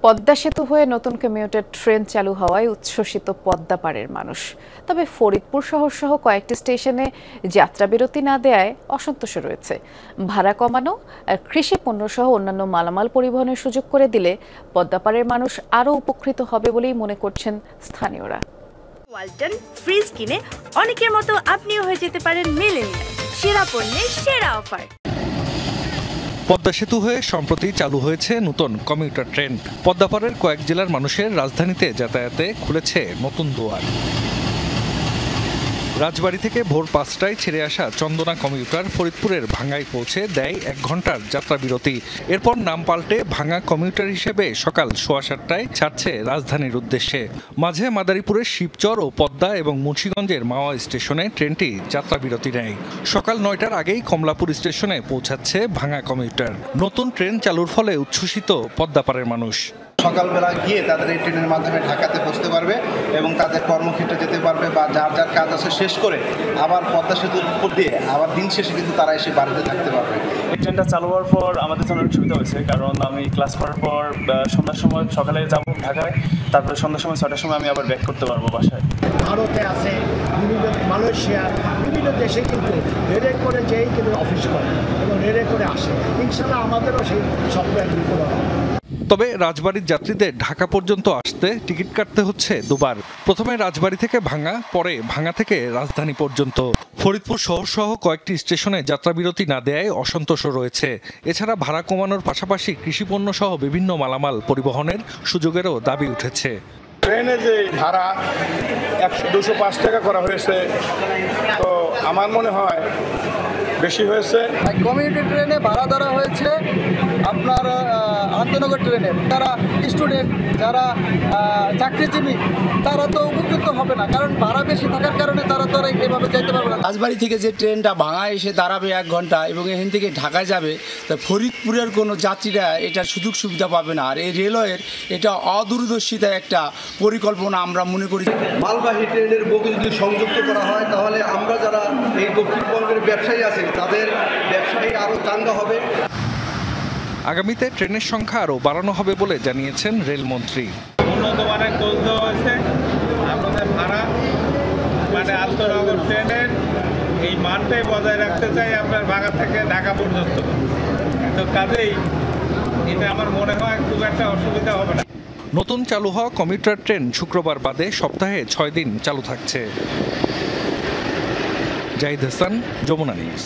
পদ্মা সেতু হয়ে নতুন কমিউটার ট্রেন চালু হওয়ায় উচ্ছ্বসিত পদ্মা পাড়ের মানুষ। তবে ফরিদপুর শহর সহ কয়েকটি স্টেশনে যাত্রা বিরতি না দেয়ায় অসন্তোষ রয়েছে। ভাড়া কমানো আর কৃষি পণ্য সহ অন্যান্য মালামাল পরিবহনের সুযোগ করে দিলে পদ্মা পাড়ের মানুষ আরও উপকৃত হবে বলেই মনে করছেন স্থানীয়রা। ওয়ালটন ফ্রিজ কিনে অনেকের মতো আপনিও হয়ে যেতে পারেন মিলেনিয়াল। সেরা পণ্যের সেরা অফার। পদ্মা সেতু হয়ে সম্প্রতি চালু হয়েছে নতুন কমিউটার ট্রেন। পদ্মাপাড়ের কয়েক জেলার মানুষের রাজধানীতে যাতায়াতে খুলেছে নতুন দুয়ার। রাজবাড়ী থেকে ভোর ৫টায় ছেড়ে আসা চন্দনা কমিউটার ফরিদপুরের ভাঙ্গায় পৌঁছে দেয় ১ ঘন্টার যাত্রা বিরতি। এরপর নাম পাল্টে ভাঙ্গা কমিউটার হিসেবে সকাল ৭:৩০টায় ছাড়ছে রাজধানীর উদ্দেশ্যে। মাঝে মাদারীপুরের শিবচর ও পদ্মা এবং মুন্সিগঞ্জের মাওয়া স্টেশনে ট্রেনটি যাত্রা বিরতি নেয়। সকাল ৯টার আগেই কমলাপুর স্টেশনে পৌঁছাচ্ছে ভাঙ্গা কমিউটার। নতুন ট্রেন চালুর ফলে উচ্ছ্বসিত পদ্মাপাড়ের মানুষ। সকালবেলা গিয়ে তাদের এই ট্রেনের মাধ্যমে ঢাকাতে পৌঁছতে পারবে এবং তাদের কর্মক্ষেত্রে যেতে পারবে বা যার যার কাজ আছে শেষ করে আবার পদ্মা সেতুর উপর দিয়ে আবার দিন শেষে কিন্তু তারা এসে বাড়িতে থাকতে পারবে। এই ট্রেনটা চালু হওয়ার পর আমাদের জন্য সুবিধা হয়েছে, কারণ আমি ক্লাস করার পর সন্ধ্যার সময় সকালে যাব ঢাকায়, তারপরে সন্ধ্যার সময় ৬টার সময় আমি আবার ব্যাক করতে পারবো বাসায়। ভারতে আছে, বিভিন্ন মালয়েশিয়া, বিভিন্ন দেশে কিন্তু রেলে করে যেই কিন্তু অফিস করে এবং রেলে করে আসে। ইনশাল্লাহ আমাদেরও সেই সফটওয়্যারগুলি করা হবে। তবে রাজবাড়ির যাত্রীদের ঢাকা পর্যন্ত আসতে টিকিট কাটতে হচ্ছে দুবার। প্রথমে রাজবাড়ী থেকে ভাঙ্গা, পরে ভাঙ্গা থেকে রাজধানী পর্যন্ত। ফরিদপুর শহর সহ কয়েকটি স্টেশনে যাত্রাবিরতি না দেয়ায় অসন্তোষও রয়েছে। এছাড়া ভাড়া কমানোর পাশাপাশি কৃষিপণ্য সহ বিভিন্ন মালামাল পরিবহনের সুযোগেরও দাবি উঠেছে। ট্রেনে যে ভাড়া 205 টাকা করা হয়েছে, তো আমার মনে হয় বেশি হয়েছে। কমিউটার ট্রেনে ভাড়া ধরা হয়েছে আপনার আন্তনগর ট্রেনে। যারা স্টুডেন্ট, যারা চাকরিজীবী, তারা তো উপকৃত হবে না, কারণ ভাড়া বেশি থাকার কারণে তারা তো এভাবে যেতে পারবে না। রাজবাড়ী থেকে যে ট্রেনটা ভাঙায় এসে দাঁড়াবে 1 ঘন্টা এবং এখান থেকে ঢাকায় যাবে, তা ফরিদপুরের কোনো যাত্রীরা এটা সুযোগ সুবিধা পাবে না। আর এই রেলওয়ের এটা অদূরদর্শিতা একটা পরিকল্পনা আমরা মনে করি। মালবাহী ট্রেনের বগি যদি সংযুক্ত করা হয় তাহলে আমরা যারা এই দক্ষিণবঙ্গের ব্যবসায়ী আছে তাদের ব্যবসায়ী আরও চাঙ্গা হবে। আগামীতে ট্রেনের সংখ্যা আরও বাড়ানো হবে বলে জানিয়েছেন রেলমন্ত্রী। উন্নত মানের কোচ দেওয়া হয়েছে। আপনাদের ভাড়া মানে আন্তনগর ট্রেনের এই মানটাই বজায় রাখতে চাই আপনার ভাঙা থেকে ঢাকা পর্যন্ত। তো কাজেই এটা আমার মনে হয় খুব একটা অসুবিধা হবে না। নতুন চালু হওয়া কমিউটার ট্রেন শুক্রবার বাদে সপ্তাহে 6 দিন চালু থাকছে। জাহিদ হাসান, যমুনা নিউজ।